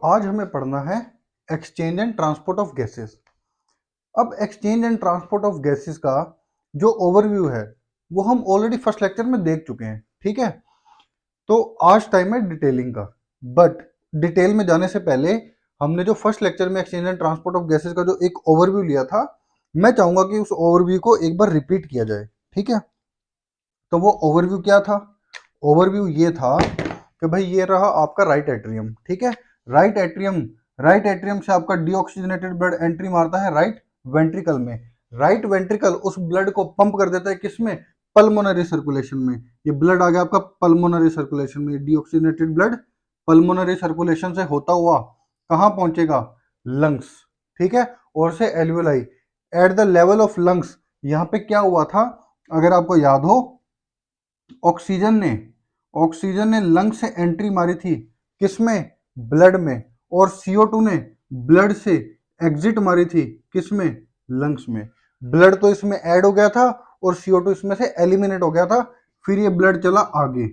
आज हमें पढ़ना है exchange and transport of gases. अब exchange and transport of gases का जो ओवरव्यू है वो हम ऑलरेडी फर्स्ट लेक्चर में देख चुके हैं, ठीक है। तो आज टाइम है डिटेलिंग का। बट डिटेल में जाने से पहले हमने जो फर्स्ट लेक्चर में exchange and transport of gases का जो एक ओवरव्यू लिया था, मैं चाहूंगा कि उस ओवरव्यू को एक बार रिपीट किया जाए, ठीक है। तो वो ओवरव्यू क्या था? ओवरव्यू ये था कि भाई ये रहा आपका राइट एट्रियम, ठीक है। राइट एट्रियम, राइट एट्रियम से आपका डीऑक्सीजनेटेड ब्लड एंट्री मारता है राइट वेंट्रिकल में। राइट वेंट्रिकल उस ब्लड को पंप कर देता है किसमें? पल्मोनरी सर्कुलेशन में। ये ब्लड आ गया आपका पल्मोनरी सर्कुलेशन में, डीऑक्सीजनेटेड ब्लड पल्मोनरी सर्कुलेशन से होता हुआ कहाँ पहुंचेगा? लंग्स, ठीक है। और से alveoli at the level of lungs. यहाँ पे क्या हुआ था अगर आपको याद हो, ऑक्सीजन ने ऑक्सीजन ने लंग से एंट्री मारी थी किसमें? ब्लड में। और CO2 ने ब्लड से एग्जिट मारी थी किसमें? लंग्स में। ब्लड तो इसमें ऐड हो गया था और CO2 इसमें से एलिमिनेट हो गया था। फिर ये ब्लड चला आगे,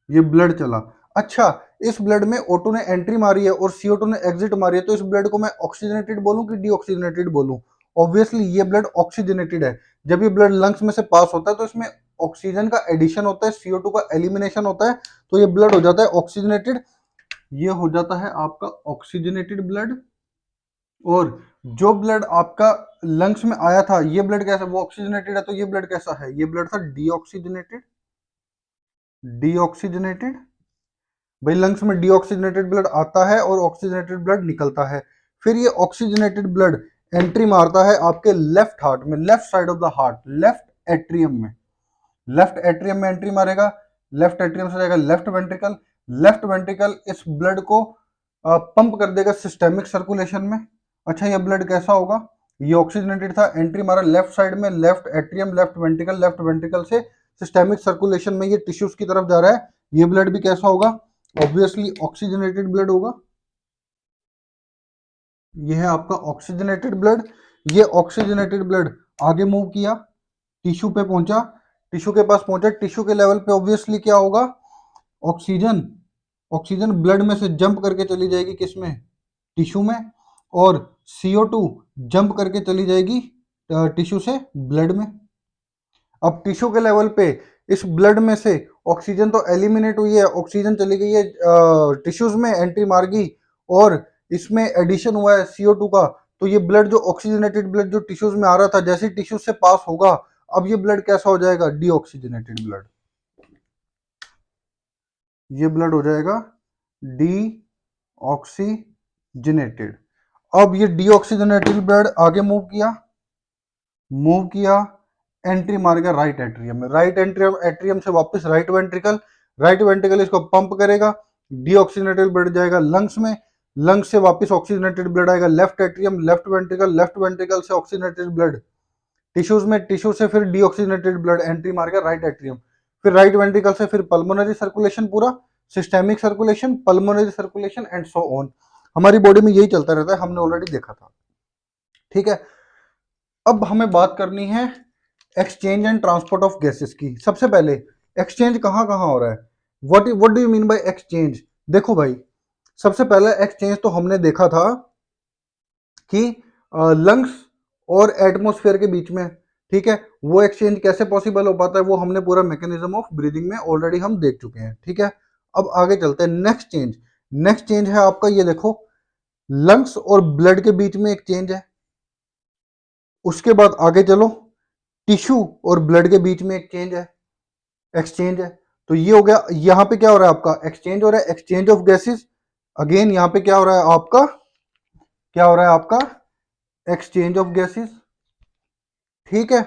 ये ब्लड चला। अच्छा, इस ब्लड में O2 ने एंट्री मारी है और CO2 ने एग्जिट मारी है, तो इस ब्लड को मैं ऑक्सीजनेटेड बोलूं कि डीऑक्सीजनेटेड बोलूं? ऑब्वियसली ये ब्लड ऑक्सीजनेटेड है। जब ये ब्लड लंग्स में से पास होता है तो इसमें ऑक्सीजन का एडिशन होता है, CO2 का एलिमिनेशन होता है, तो ये ब्लड हो जाता है ऑक्सीजनेटेड। ये हो जाता है आपका ऑक्सीजनेटेड ब्लड। और जो ब्लड आपका लंग्स में आया था, ये ब्लड कैसा? वो ऑक्सीजनेटेड है, तो ये ब्लड कैसा है? ये ब्लड था डीऑक्सीजनेटेड। डीऑक्सीजनेटेड भाई, लंग्स में डीऑक्सीजनेटेड ब्लड आता है और ऑक्सीजनेटेड ब्लड निकलता है। फिर ये ऑक्सीजनेटेड ब्लड एंट्री मारता है आपके लेफ्ट हार्ट में, left side of the heart, left atrium में। लेफ्ट एट्रियम में एंट्री मारेगा, लेफ्ट एट्रियम से जाएगा लेफ्ट वेंट्रिकल। लेफ्ट वेंट्रिकल इस ब्लड को पंप कर देगा सिस्टेमिक सर्कुलेशन में। अच्छा, ये ब्लड कैसा होगा? ये ऑक्सीजनेटेड था, एंट्री मारा लेफ्ट साइड में, लेफ्ट एट्रियम, लेफ्ट वेंट्रिकल से सिस्टेमिक सर्कुलेशन में ये टिश्यूज की तरफ जा रहा है। ये ब्लड भी कैसा होगा? ऑब्वियसली ऑक्सीजनेटेड ब्लड होगा। ये है आपका ऑक्सीजनेटेड ब्लड। ये ऑक्सीजनेटेड ब्लड आगे मूव किया, टिश्यू पे पहुंचा, टिश्यू के पास पहुंचा। टिश्यू के लेवल पे ऑब्वियसली क्या होगा? ऑक्सीजन, ऑक्सीजन ब्लड में से जंप करके चली जाएगी किसमें? टिश्यू में। और CO2 जंप करके चली जाएगी टिश्यू से ब्लड में। अब टिश्यू के लेवल पे इस ब्लड में से ऑक्सीजन तो एलिमिनेट हुई है, ऑक्सीजन चली गई है टिश्यूज में, एंट्री मार गई, और इसमें एडिशन हुआ है CO2 का। तो ये ब्लड जो ऑक्सीजनेटेड ब्लड जो टिश्यूज में आ रहा था, जैसे टिश्यूज से पास होगा, अब ये ब्लड कैसा हो जाएगा? Deoxygenated blood. ये ब्लड हो जाएगा डीऑक्सीजनेटेड। अब ये डीऑक्सीजनेटेड ब्लड आगे मूव किया, एंट्री मार गया राइट एट्रियम में। राइट एट्रियम, एट्रियम से वापस राइट वेंट्रिकल, राइट वेंट्रिकल इसको पंप करेगा, डीऑक्सीजनेटेड ब्लड जाएगा लंग्स में, लंग्स से वापस ऑक्सीजनेटेड ब्लड आएगा लेफ्ट एट्रियम, लेफ्ट वेंट्रिकल से ऑक्सीजनेटेड ब्लड टिश्यूज में, टिश्यू से फिर डीऑक्सीजनेटेड ब्लड एंट्री मार गया राइट एट्रियम। फिर राइट वेंट्रिकल से फिर पल्मोनरी सर्कुलेशन, पूरा systemic circulation, pulmonary circulation and so on. हमारी बॉडी में यही चलता रहता है, हमने ऑलरेडी देखा था, ठीक है। अब हमें बात करनी है exchange and transport of gases की। सबसे पहले एक्सचेंज कहाँ कहाँ हो रहा है? What do you mean by exchange? देखो भाई, सबसे पहले एक्सचेंज तो हमने देखा था कि लंग्स और एटमॉस्फेयर के बीच में, ठीक है। वो एक्सचेंज कैसे पॉसिबल हो पाता है, वो हमने पूरा मैकेनिज्म ऑफ ब्रीदिंग में ऑलरेडी हम देख चुके हैं, ठीक है। अब आगे चलते हैं। नेक्स्ट चेंज, नेक्स्ट चेंज है आपका, ये देखो, लंग्स और ब्लड के बीच में एक चेंज है। उसके बाद आगे चलो, टिश्यू और ब्लड के बीच में एक चेंज है, एक्सचेंज है। तो ये हो गया, यहां पे क्या हो रहा है आपका? एक्सचेंज हो रहा है, एक्सचेंज ऑफ गैसेस। अगेन यहां पे क्या हो रहा है आपका? क्या हो रहा है आपका? एक्सचेंज ऑफ गैसेस, ठीक है।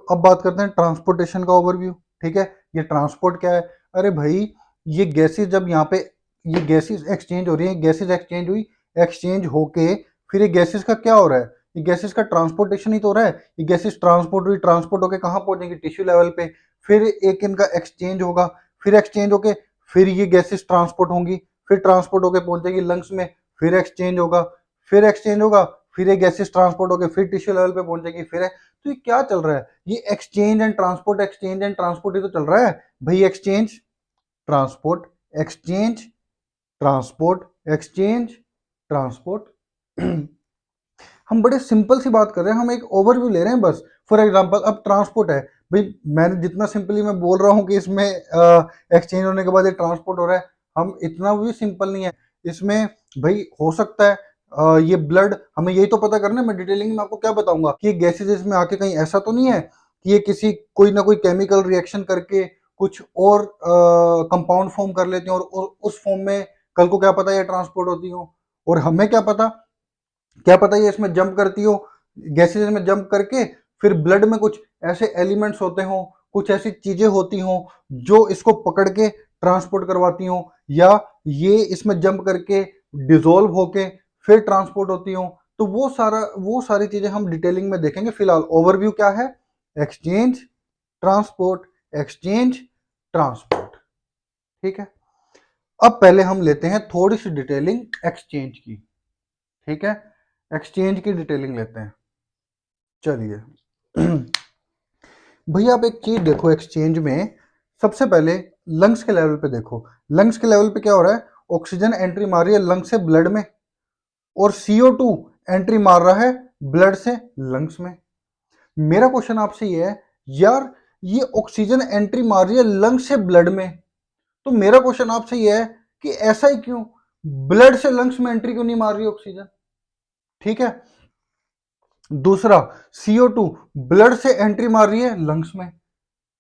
अब बात करते हैं ट्रांसपोर्टेशन का ओवरव्यू, ठीक है। ये ट्रांसपोर्ट क्या है? अरे भाई, ये गैसेस जब यहाँ पे ये गैसेस एक्सचेंज हो रही है, गैसेस एक्सचेंज हुई, एक्सचेंज होके फिर ये गैसेस का क्या हो रहा है? ये गैसेस का ट्रांसपोर्टेशन ही तो हो रहा है। ये गैसेस ट्रांसपोर्ट हुई, ट्रांसपोर्ट होके कहाँ पहुंचेंगे? टिश्यू लेवल पे। फिर एक इनका एक्सचेंज होगा, फिर एक्सचेंज होके फिर ये गैसेस ट्रांसपोर्ट होंगी, फिर ट्रांसपोर्ट होके पहुंचेगी लंग्स में, फिर एक्सचेंज होगा, फिर एक्सचेंज होगा, फिर ये गैसेस ट्रांसपोर्ट होके फिर टिश्यू लेवल पे पहुंचेगी, फिर। तो ये क्या चल रहा है? ये exchange and transport, exchange and transport ही तो चल रहा है भाई। Exchange transport, exchange transport, exchange, transport. हम बड़े सिंपल सी बात कर रहे हैं, हम एक ओवरव्यू ले रहे हैं बस। फॉर एग्जांपल अब ट्रांसपोर्ट है भाई, मैंने जितना सिंपली मैं बोल रहा हूँ कि इसमें एक्सचेंज होने के बाद ये ट्रांसपोर्ट हो रहा है, हम इतना भी सिंपल नहीं है इसमें। भाई हो सकता है ये ब्लड, हमें यही तो पता करना है। मैं डिटेलिंग में आपको क्या बताऊंगा कि गैसेज इसमें आके कहीं ऐसा तो नहीं है कि ये किसी कोई ना कोई केमिकल रिएक्शन करके कुछ और कंपाउंड फॉर्म कर लेते हैं और उस फॉर्म में कल को क्या पता ये ट्रांसपोर्ट होती हो, और हमें क्या पता ये इसमें जंप करती हो, गैसेज में जंप करके फिर ब्लड में कुछ ऐसे एलिमेंट्स होते हो, कुछ ऐसी चीजें होती हो जो इसको पकड़ के ट्रांसपोर्ट करवाती हो, या ये इसमें जंप करके डिसॉल्व होके फिर ट्रांसपोर्ट होती हो। तो वो सारी चीजें हम डिटेलिंग में देखेंगे। फिलहाल ओवरव्यू क्या है, एक्सचेंज, ट्रांसपोर्ट, एक्सचेंज, ट्रांसपोर्ट। ठीक है, अब पहले हम लेते हैं थोड़ी सी डिटेलिंग एक्सचेंज की। ठीक है, एक्सचेंज की डिटेलिंग लेते हैं। चलिए भैया आप एक चीज देखो, एक्सचेंज में सबसे पहले लंग्स के लेवल पे देखो। लंग्स के लेवल पे क्या हो रहा है, ऑक्सीजन एंट्री मार रही है लंग्स से ब्लड में, और CO2 एंट्री मार रहा है ब्लड से लंग्स में। मेरा क्वेश्चन आपसे ये है, यार ये ऑक्सीजन एंट्री मार रही है लंग्स से ब्लड में, तो मेरा क्वेश्चन आपसे ये है कि ऐसा ही क्यों, ब्लड से लंग्स में एंट्री क्यों नहीं मार रही ऑक्सीजन। ठीक है, दूसरा CO2 ब्लड से एंट्री मार रही है लंग्स में।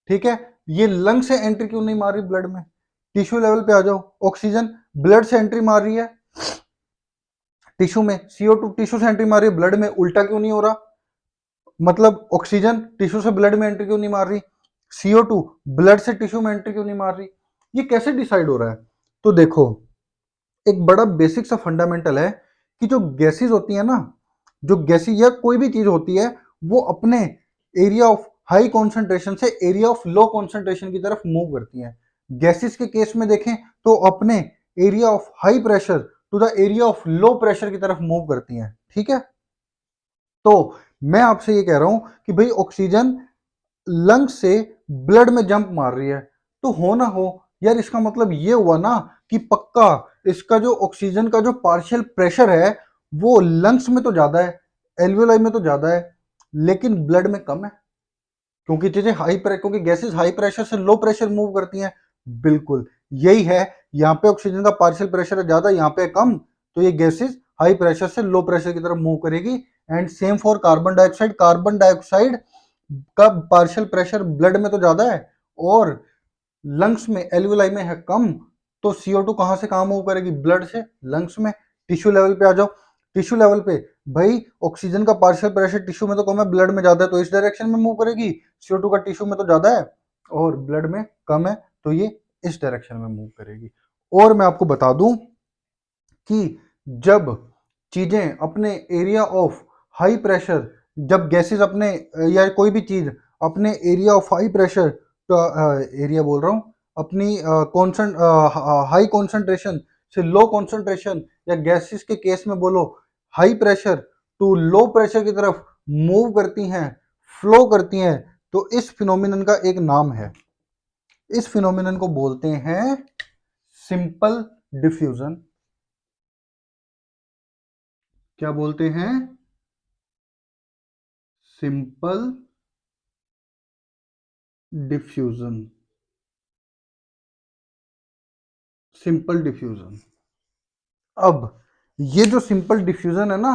ठीक है, ये लंग से एंट्री क्यों नहीं मार रही ब्लड में। टिश्यू लेवल पे आ जाओ, ऑक्सीजन ब्लड से एंट्री मार रही है टिश्यू में, CO2 टिश्यू से एंट्री मार रही है ब्लड में, उल्टा क्यों नहीं हो रहा। मतलब ऑक्सीजन टिश्यू से ब्लड में एंट्री क्यों नहीं मार रही, CO2 ब्लड से टिश्यू में एंट्री क्यों नहीं मार रही। ये कैसे डिसाइड हो रहा है, तो देखो एक बड़ा बेसिक सा फंडामेंटल है कि जो गैसेस होती है ना, जो गैसेस या कोई भी चीज होती है, वो अपने एरिया ऑफ हाई कॉन्सेंट्रेशन से एरिया ऑफ लो कॉन्सेंट्रेशन की तरफ मूव करती हैं। गैसेस के केस में देखें तो अपने area of high pressure to the area of low pressure की तरफ मूव करती हैं। ठीक है, तो मैं आपसे ये कह रहा हूं कि भाई ऑक्सीजन लंग्स से ब्लड में जंप मार रही है, तो हो ना हो यार, इसका मतलब ये हुआ ना कि पक्का इसका जो ऑक्सीजन का जो पार्शियल प्रेशर है वो लंग्स में तो ज्यादा है, एल्वियोलाई में तो ज्यादा है, लेकिन ब्लड में कम है। क्योंकि चीजें क्योंकि गैसेस हाई प्रेशर से लो प्रेशर मूव करती हैं। बिल्कुल यही है, यहाँ पे ऑक्सीजन का पार्शियल प्रेशर है ज्यादा, यहाँ पे कम, तो ये गैसेस हाई प्रेशर से लो प्रेशर की तरफ मूव करेगी। And same for carbon dioxide, carbon dioxide का पार्शियल प्रेशर ब्लड में तो ज्यादा है और लंग्स में एल्वियोलाई में है कम, तो CO2 कहां से कहां मूव करेगी, ब्लड से लंग्स में। टिश्यू लेवल पे आ जाओ, टिश्यू लेवल पे भाई ऑक्सीजन का पार्शियल प्रेशर टिश्यू में तो कम है, ब्लड में ज्यादा है, तो इस डायरेक्शन में मूव करेगी। CO2 का टिश्यू में तो ज्यादा है और ब्लड में कम है, तो ये इस डायरेक्शन में मूव करेगी। और मैं आपको बता दूं कि जब चीजें अपने एरिया ऑफ हाई प्रेशर, जब गैसेस अपने या कोई भी चीज अपने area of high pressure, area बोल रहा हूँ, अपनी हाई कॉन्सेंट्रेशन से लो कॉन्सेंट्रेशन, या गैसेस के केस में बोलो high pressure to low pressure की तरफ मूव करती हैं, फ्लो करती हैं, तो इस फिनोमिनन का एक नाम है, इस फिनोमिनन को बोलते हैं सिंपल डिफ्यूजन। क्या बोलते हैं, सिंपल डिफ्यूजन, सिंपल डिफ्यूजन। अब ये जो सिंपल डिफ्यूजन है ना,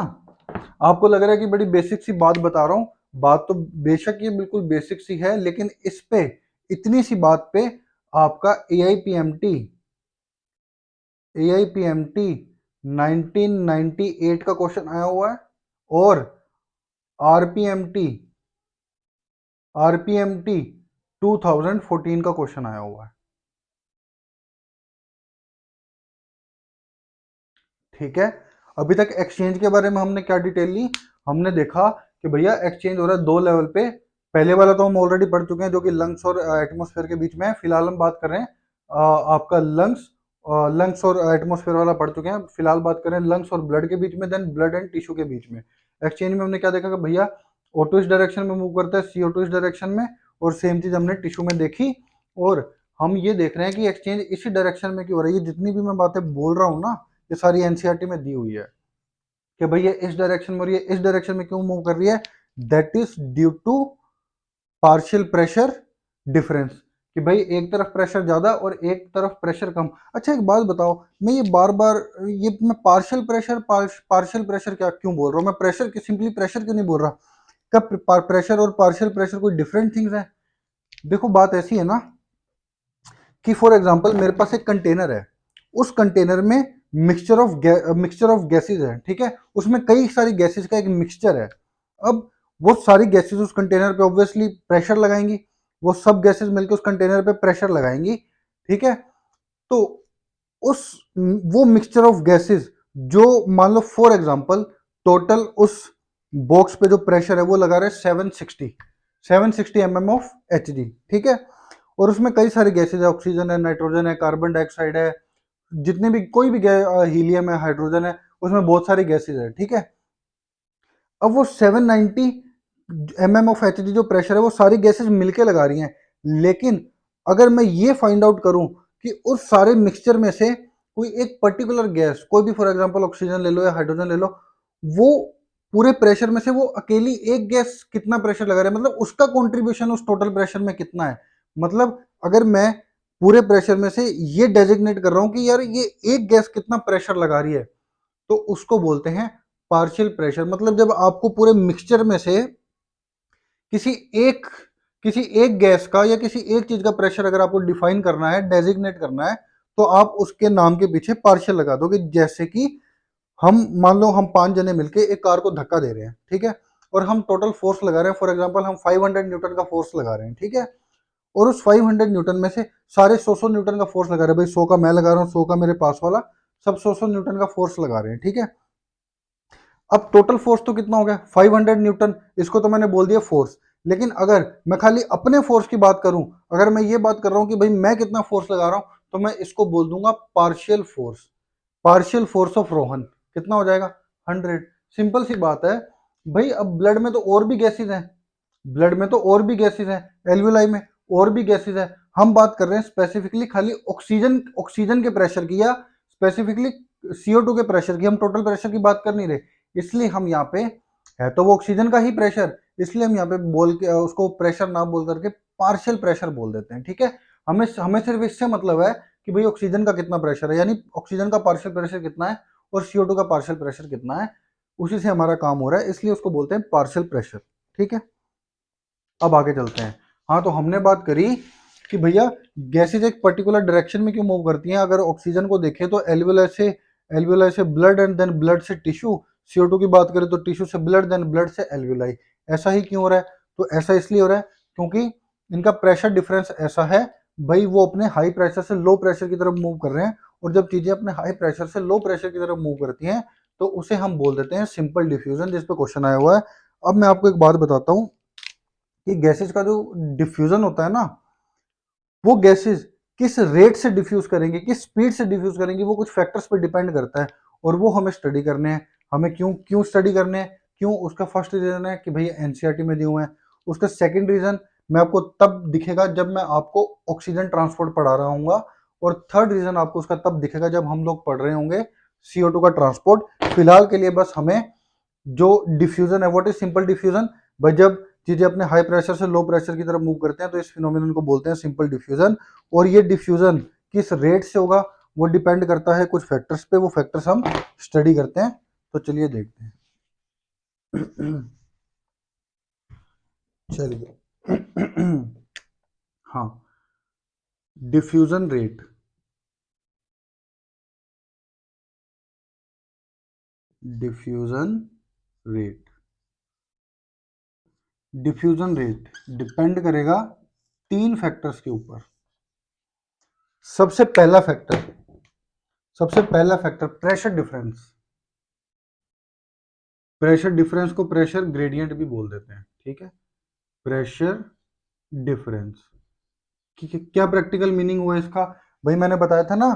आपको लग रहा है कि बड़ी बेसिक सी बात बता रहा हूं, बात तो बेशक ये बिल्कुल बेसिक सी है, लेकिन इस पे इतनी सी बात पे आपका AIPMT 1998 का क्वेश्चन आया हुआ है, और आरपीएमटी आरपीएमटी 2014 का क्वेश्चन आया हुआ है। ठीक है, अभी तक एक्सचेंज के बारे में हमने क्या डिटेल ली, हमने देखा कि भैया एक्सचेंज हो रहा है दो लेवल पे। पहले वाला तो हम ऑलरेडी पढ़ चुके हैं जो कि लंग्स और एटमॉस्फेयर के बीच में है। फिलहाल हम बात कर रहे हैं आपका लंग्स और एटमॉस्फेयर वाला पढ़ चुके हैं, फिलहाल बात कर रहे हैं लंग्स और ब्लड के बीच में, देन ब्लड एंड टिश्यू के बीच में। एक्सचेंज में हमने क्या देखा कि भैया O2 इस डायरेक्शन में मूव करता है, CO2 इस डायरेक्शन में, और सेम चीज हमने टिश्यू में देखी। और हम ये देख रहे हैं कि एक्सचेंज इसी डायरेक्शन में क्यों हो रही है। जितनी भी मैं बातें बोल रहा हूँ ना, ये सारी एनसीईआरटी में दी हुई है कि भाई ये इस डायरेक्शन में और ये इस डायरेक्शन में क्यों मूव कर रही है, that is due to partial pressure difference, कि भाई एक तरफ प्रेशर ज्यादा और एक तरफ प्रेशर कम। अच्छा एक बात बताओ, मैं ये बार बार ये मैं पार्शियल प्रेशर क्या क्यों बोल रहा हूँ, मैं प्रेशर की सिंपली प्रेशर क्यों नहीं बोल रहा? क्या प्रेशर और पार्शियल प्रेशर कोई डिफरेंट थिंग्स है? देखो बात ऐसी है ना कि फॉर एग्जांपल मेरे पास एक कंटेनर है, उस कंटेनर में मिक्सचर ऑफ गैसेज है, ठीक है, उसमें कई सारी गैसेज का एक मिक्सचर है। अब वो सारी गैसेज उस कंटेनर पे ऑब्वियसली प्रेशर लगाएंगी, वो सब गैसेज मिलकर उस कंटेनर पे प्रेशर लगाएंगी, ठीक है। तो उस वो मिक्सचर ऑफ गैसेज जो मान लो फॉर एग्जांपल टोटल उस बॉक्स पे जो प्रेशर है वो लगा रहे 760 mm ऑफ Hg, ठीक है, और उसमें कई सारे गैसेज है, ऑक्सीजन है, नाइट्रोजन है, कार्बन डाइऑक्साइड है, जितने भी कोई भी हीलियम है, हाइड्रोजन है, उसमें बहुत सारे गैसेज है, ठीक है। अब वो 790 mm ऑफ Hg जो प्रेशर है वो सारी गैसेज मिलके लगा रही हैं, लेकिन अगर मैं ये फाइंड आउट करूं कि उस सारे मिक्सचर में से कोई एक पर्टिकुलर गैस, कोई भी फॉर एग्जांपल ऑक्सीजन ले लो या हाइड्रोजन ले लो, वो पूरे प्रेशर में से वो अकेली एक गैस कितना प्रेशर लगा रहा है, मतलब उसका कंट्रीब्यूशन उस टोटल प्रेशर में कितना है। मतलब अगर मैं पूरे प्रेशर में से ये डेजिग्नेट कर रहा हूं कि यार ये एक गैस कितना प्रेशर लगा रही है, तो उसको बोलते हैं पार्शियल प्रेशर। मतलब जब आपको पूरे मिक्सचर में से किसी एक किसी एक गैस का या किसी एक चीज का प्रेशर अगर आपको डिफाइन करना है, डेजिग्नेट करना है, तो आप उसके नाम के पीछे पार्शियल लगा दोगे। जैसे कि हम मान लो हम 5 जने मिलके एक कार को धक्का दे रहे हैं, ठीक है, और हम टोटल फोर्स लगा रहे हैं, फॉर एग्जांपल हम 500 न्यूटन का फोर्स लगा रहे हैं, ठीक है, और उस 500 न्यूटन में से सारे 100 न्यूटन का फोर्स लगा रहे हैं, भाई 100 का मैं लगा रहा हूँ, 100 का मेरे पास वाला, सब 100 न्यूटन का फोर्स लगा रहे हैं, ठीक है। अब टोटल फोर्स तो कितना हो गया 500 न्यूटन, इसको तो मैंने बोल दिया फोर्स। लेकिन अगर मैं खाली अपने फोर्स की बात करूं, अगर मैं ये बात कर रहा हूं कि भाई मैं कितना फोर्स लगा रहा हूं, तो मैं इसको बोल दूंगा पार्शियल फोर्स ऑफ रोहन। कितना हो जाएगा 100। सिंपल सी बात है भाई। अब ब्लड में तो और भी गैसेज हैं, एल्वियोलाई में और भी गैसेज है। हम बात कर रहे हैं स्पेसिफिकली खाली ऑक्सीजन के प्रेशर की या स्पेसिफिकली CO2 के प्रेशर की, हम टोटल प्रेशर की बात कर नहीं रहे। इसलिए हम यहाँ पे, है तो वो ऑक्सीजन का ही प्रेशर, इसलिए हम यहाँ पे बोल के उसको प्रेशर ना बोल करके पार्शियल प्रेशर बोल देते हैं, ठीक है। हमें हमें सिर्फ इससे मतलब है कि भाई ऑक्सीजन का कितना प्रेशर है, यानी ऑक्सीजन का पार्शियल प्रेशर कितना है और CO2 का पार्शियल प्रेशर कितना है, उसी से हमारा काम हो रहा है, इसलिए उसको बोलते हैं पार्शियल प्रेशर, ठीक है। अब आगे चलते हैं। हाँ, तो हमने बात करी कि भैया गैसेज एक पर्टिकुलर डायरेक्शन में क्यों मूव करती हैं। अगर ऑक्सीजन को देखें तो एल्वियोलाई से ब्लड एंड देन ब्लड से टिश्यू, CO2 की बात करें तो टिश्यू से ब्लड देन ब्लड से एल्वियोलाई। ऐसा ही क्यों हो रहा है? तो ऐसा इसलिए हो रहा है क्योंकि इनका प्रेशर डिफरेंस ऐसा है, भाई वो अपने हाई प्रेशर से लो प्रेशर की तरफ मूव कर रहे हैं, और जब चीजें अपने हाई प्रेशर से लो प्रेशर की तरफ मूव करती हैं तो उसे हम बोल देते हैं सिंपल डिफ्यूजन, जिस पे क्वेश्चन आया हुआ है। अब मैं आपको एक बात बताता हूँ कि गैसेज का जो डिफ्यूजन होता है ना, वो गैसेज किस रेट से डिफ्यूज करेंगे, किस स्पीड से डिफ्यूज करेंगे, वो कुछ फैक्टर्स पे डिपेंड करता है, और वो हमें स्टडी करने हैं। हमें क्यों क्यों स्टडी करने हैं, क्यों? उसका फर्स्ट रीजन है कि भाई एनसीईआरटी में दिए हुए हैं। उसका सेकंड रीजन मैं आपको तब दिखेगा जब मैं आपको ऑक्सीजन ट्रांसपोर्ट पढ़ा रहा हूँ, और थर्ड रीजन आपको उसका तब दिखेगा जब हम लोग पढ़ रहे होंगे CO2 का ट्रांसपोर्ट। फिलहाल के लिए बस हमें जो डिफ्यूजन है, व्हाट इज सिंपल डिफ्यूजन, भाई जब चीजें अपने हाई प्रेशर से लो प्रेशर की तरफ मूव करते हैं तो इस फिनोमिनन को बोलते हैं सिंपल डिफ्यूजन। और ये डिफ्यूजन किस रेट से होगा वो डिपेंड करता है कुछ फैक्टर्स पे, वो फैक्टर्स हम स्टडी करते हैं। तो चलिए देखते हैं। चलिए। हाँ, diffusion rate, diffusion rate diffusion rate depend करेगा 3 फैक्टर्स के ऊपर। सबसे पहला factor, pressure difference. Pressure difference को प्रेशर ग्रेडियंट भी बोल देते हैं, ठीक है। प्रेशर डिफरेंस क्या प्रैक्टिकल मीनिंग हुआ इसका? भाई मैंने बताया था ना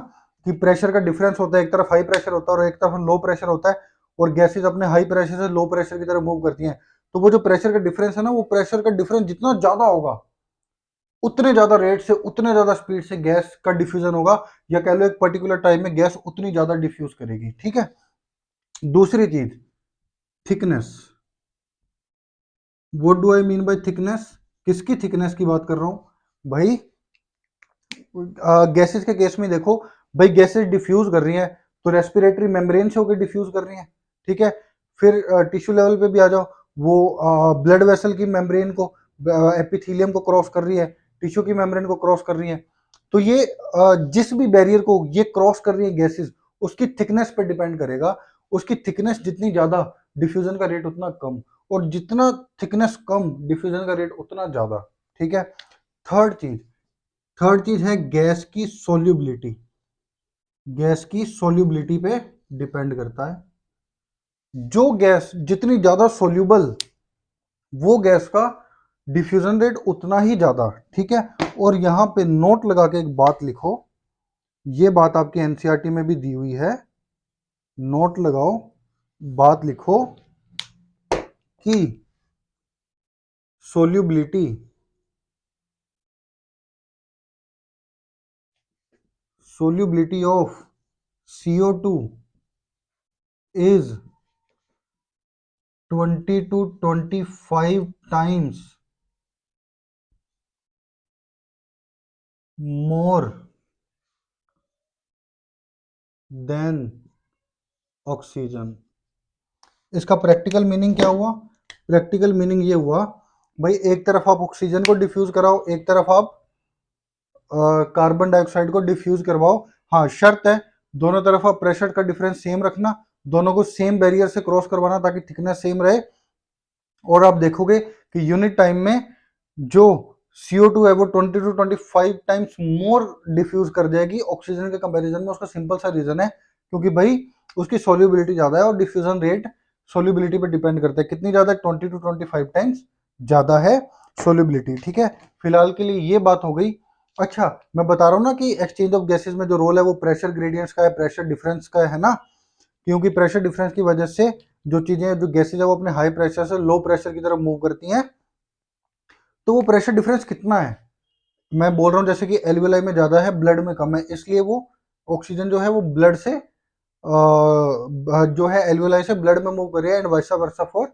कि प्रेशर का डिफरेंस होता है, एक तरफ हाई प्रेशर होता है और एक तरफ लो प्रेशर होता है, और गैसेज अपने हाई प्रेशर से लो प्रेशर की तरफ मूव करती हैं। तो वो जो प्रेशर का डिफरेंस है ना, वो प्रेशर का डिफरेंस जितना ज्यादा होगा उतने ज्यादा रेट से, उतने ज्यादा स्पीड से गैस का डिफ्यूजन होगा, या कह लो एक पर्टिकुलर टाइम में गैस उतनी ज्यादा डिफ्यूज करेगी। ठीक है। दूसरी चीज, thickness. What do I mean by thickness? किसकी थिकनेस की बात कर रहा हूं भाई? गैसेस के केस में देखो भाई, गैसेस डिफ्यूज कर रही हैं तो रेस्पिरेटरी मेम्ब्रेन से होकर डिफ्यूज कर रही हैं। ठीक है। फिर टिश्यू लेवल पे भी आ जाओ, वो ब्लड वेसल की मेम्ब्रेन को, एपिथेलियम को क्रॉस कर रही है, टिश्यू की मेम्ब्रेन को क्रॉस कर रही है। तो ये जिस भी बैरियर को ये क्रॉस कर रही है गैसेस, उसकी थिकनेस पे डिपेंड करेगा। उसकी थिकनेस जितनी ज्यादा, डिफ्यूजन का रेट उतना कम, और जितना थिकनेस कम, डिफ्यूजन का रेट उतना ज्यादा। ठीक है। थर्ड चीज, थर्ड चीज है गैस की सोल्यूबिलिटी। गैस की सोल्यूबिलिटी पे डिपेंड करता है। जो गैस जितनी ज्यादा सोल्यूबल, वो गैस का डिफ्यूजन रेट उतना ही ज्यादा। ठीक है। और यहां पे नोट लगा के एक बात लिखो, ये बात आपकी एनसीईआरटी में भी दी हुई है, नोट लगाओ, बात लिखो कि solubility, solubility of CO2 is 20 to 25 times more than oxygen. इसका प्रैक्टिकल मीनिंग क्या हुआ? प्रैक्टिकल मीनिंग ये हुआ भाई, एक तरफ आप ऑक्सीजन को डिफ्यूज कराओ, एक तरफ आप कार्बन डाइऑक्साइड को डिफ्यूज करवाओ। हाँ, शर्त है दोनों तरफ आप प्रेशर का डिफरेंस सेम रखना, दोनों को सेम बैरियर से क्रॉस करवाना ताकि थिकनेस सेम रहे। और आप देखोगे कि यूनिट टाइम में जो CO2 है वो 20 to 25 टाइम्स मोर डिफ्यूज कर जाएगी ऑक्सीजन के कंपैरिजन में। उसका सिंपल सा रीजन है, क्योंकि भाई उसकी सोल्यूबिलिटी ज्यादा है, और डिफ्यूजन रेट सोल्यूबिलिटी पे डिपेंड करता है। कितनी ज्यादा? 20 to 25 टाइम्स ज्यादा है सोल्यूबिलिटी। ठीक है। फिलहाल के लिए ये बात हो गई। अच्छा, मैं बता रहा हूँ ना कि एक्सचेंज ऑफ गैसेस में जो रोल है वो प्रेशर ग्रेडियंट्स का है, प्रेशर डिफरेंस का है ना। क्योंकि प्रेशर डिफरेंस की वजह से जो चीजें, जो गैसेज है वो अपने हाई प्रेशर से लो प्रेशर की तरफ मूव करती हैं। तो वो प्रेशर डिफरेंस कितना है? मैं बोल रहा हूँ जैसे कि एल्वियोलाई में ज्यादा है, ब्लड में कम है, इसलिए वो ऑक्सीजन जो है वो ब्लड से जो है एल्वियोलाई से ब्लड में मूव कर रही है, and vice versa for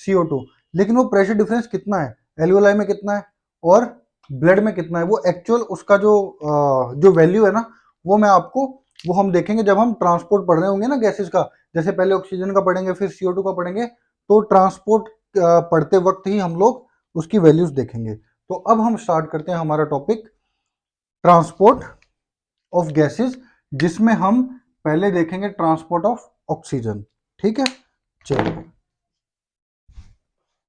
CO2। लेकिन वो प्रेशर डिफरेंस कितना है, एल्वियोलाई में कितना है और ब्लड में कितना है, वो एक्चुअल उसका जो वैल्यू है ना, वो मैं आपको, वो हम देखेंगे जब हम ट्रांसपोर्ट पढ़ रहे होंगे ना गैसेस का। जैसे पहले ऑक्सीजन का पढ़ेंगे, फिर CO2 का पढ़ेंगे, तो ट्रांसपोर्ट पढ़ते वक्त ही हम लोग उसकी वैल्यूज देखेंगे। तो अब हम स्टार्ट करते हैं हमारा टॉपिक, ट्रांसपोर्ट ऑफ गैसेस, जिसमें हम पहले देखेंगे ट्रांसपोर्ट ऑफ ऑक्सीजन। ठीक है, चलिए।